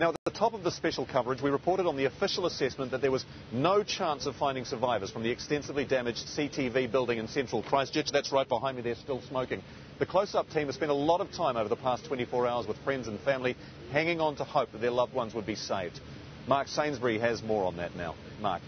Now, at the top of the special coverage, we reported on the official assessment that there was no chance of finding survivors from the extensively damaged CTV building in central Christchurch. That's right behind me, they're still smoking. The close-up team has spent a lot of time over the past 24 hours with friends and family, hanging on to hope that their loved ones would be saved. Mark Sainsbury has more on that now. Mark.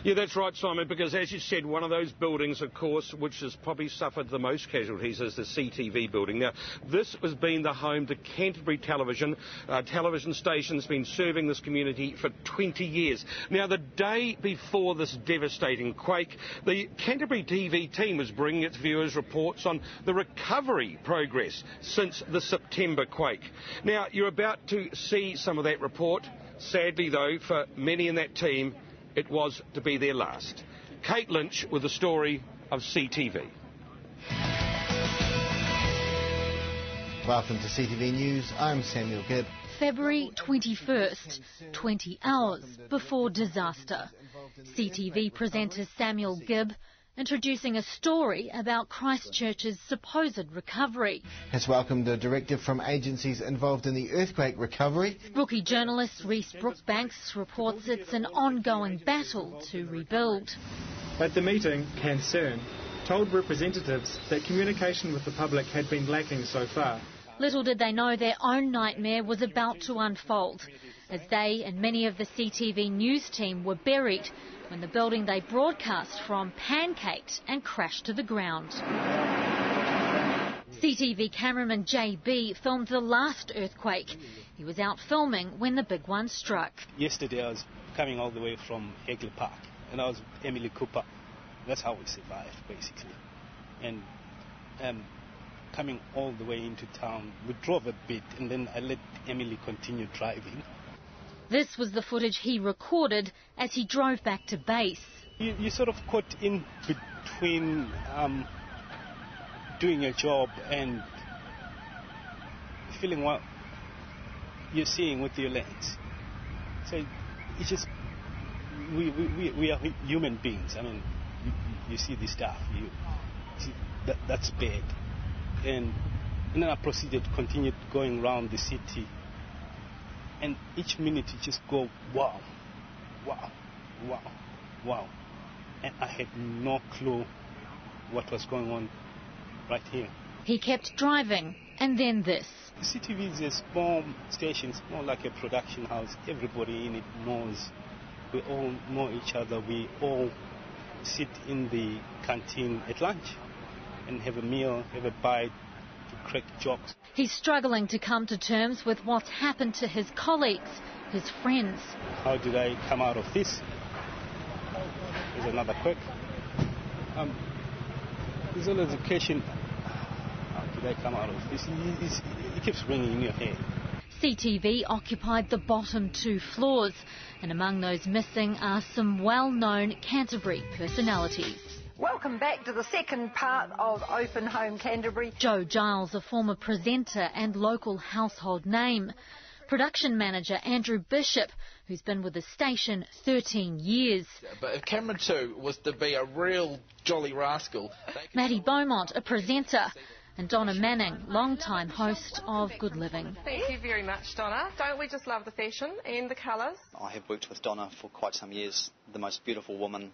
Yeah, that's right, Simon, because as you said, one of those buildings, of course, which has probably suffered the most casualties is the CTV building. Now, this has been the home to Canterbury Television. Television station's been serving this community for 20 years. Now, the day before this devastating quake, the Canterbury TV team was bringing its viewers reports on the recovery progress since the September quake. Now, you're about to see some of that report. Sadly, though, for many in that team, it was to be their last. Kate Lynch with the story of CTV. Welcome to CTV News, I'm Samuel Gibb. February 21st, 20 hours before disaster. CTV presenter Samuel Gibb introducing a story about Christchurch's supposed recovery. Has welcomed a directive from agencies involved in the earthquake recovery. Rookie journalist Rhys Brookbanks reports it's an ongoing battle to rebuild. At the meeting, Concern told representatives that communication with the public had been lacking so far. Little did they know their own nightmare was about to unfold, as they and many of the CTV news team were buried when the building they broadcast from pancaked and crashed to the ground. CTV cameraman JB filmed the last earthquake. He was out filming when the big one struck. Yesterday I was coming all the way from Hagley Park and I was with Emily Cooper. That's how we survived, basically. And coming all the way into town, we drove a bit and then I let Emily continue driving. This was the footage he recorded as he drove back to base. You sort of caught in between doing your job and feeling what you're seeing with your lens. So it's just, we are human beings. I mean, you see this stuff, you see that's bad. And then I proceeded to continue going around the city. And each minute you just go, wow, wow, wow, wow. And I had no clue what was going on right here. He kept driving, and then this. CTV is a small station, it's more like a production house. Everybody in it knows. We all know each other. We all sit in the canteen at lunch and have a meal, have a bite, to crack jokes. He's struggling to come to terms with what's happened to his colleagues, his friends. How did I come out of this? There's another quake. There's always a question, how did I come out of this? It keeps ringing in your head. CTV occupied the bottom 2 floors, and among those missing are some well-known Canterbury personalities. Welcome back to the second part of Open Home Canterbury. Joe Giles, a former presenter and local household name. Production manager Andrew Bishop, who's been with the station 13 years. But if camera 2 was to be a real jolly rascal... Matty Beaumont, a presenter. And Donna Manning, long-time host of Good Living. Thank you very much, Donna. Don't we just love the fashion and the colours? I have worked with Donna for quite some years, the most beautiful woman.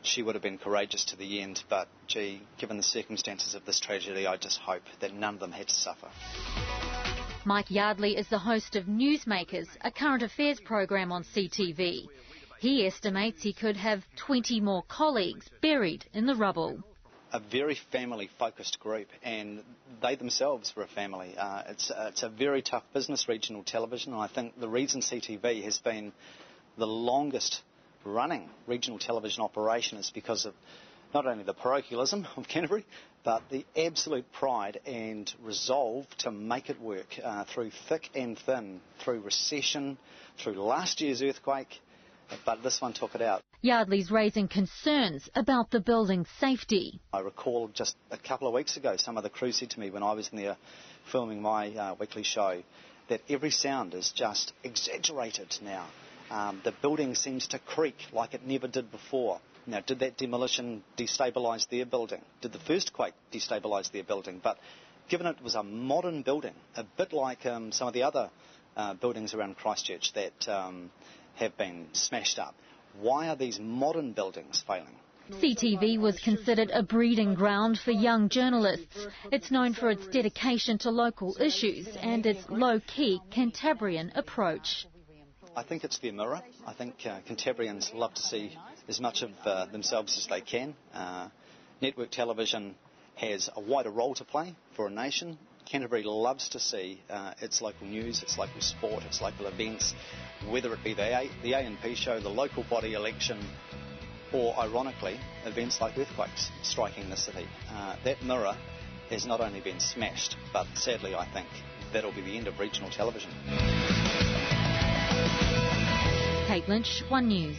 She would have been courageous to the end, but gee, given the circumstances of this tragedy, I just hope that none of them had to suffer. Mike Yardley is the host of Newsmakers, a current affairs program on CTV. He estimates he could have 20 more colleagues buried in the rubble. A very family-focused group, and they themselves were a family. It's a very tough business, regional television, and I think the reason CTV has been the longest running regional television operation is because of not only the parochialism of Canterbury, but the absolute pride and resolve to make it work through thick and thin, through recession, through last year's earthquake, but this one took it out. Yardley's raising concerns about the building's safety. I recall just a couple of weeks ago, some of the crew said to me when I was in there filming my weekly show that every sound is just exaggerated now. The building seems to creak like it never did before. Now, did that demolition destabilise their building? Did the first quake destabilise their building? But given it was a modern building, a bit like some of the other buildings around Christchurch that have been smashed up, why are these modern buildings failing? CTV was considered a breeding ground for young journalists. It's known for its dedication to local issues and its low-key Cantabrian approach. I think it's their mirror. I think Cantabrians love to see as much of themselves as they can. Network television has a wider role to play for a nation. Canterbury loves to see its local news, its local sport, its local events, whether it be the A&P show, the local body election, or, ironically, events like earthquakes striking the city. That mirror has not only been smashed, but sadly I think that'll be the end of regional television. Kate Lynch, One News.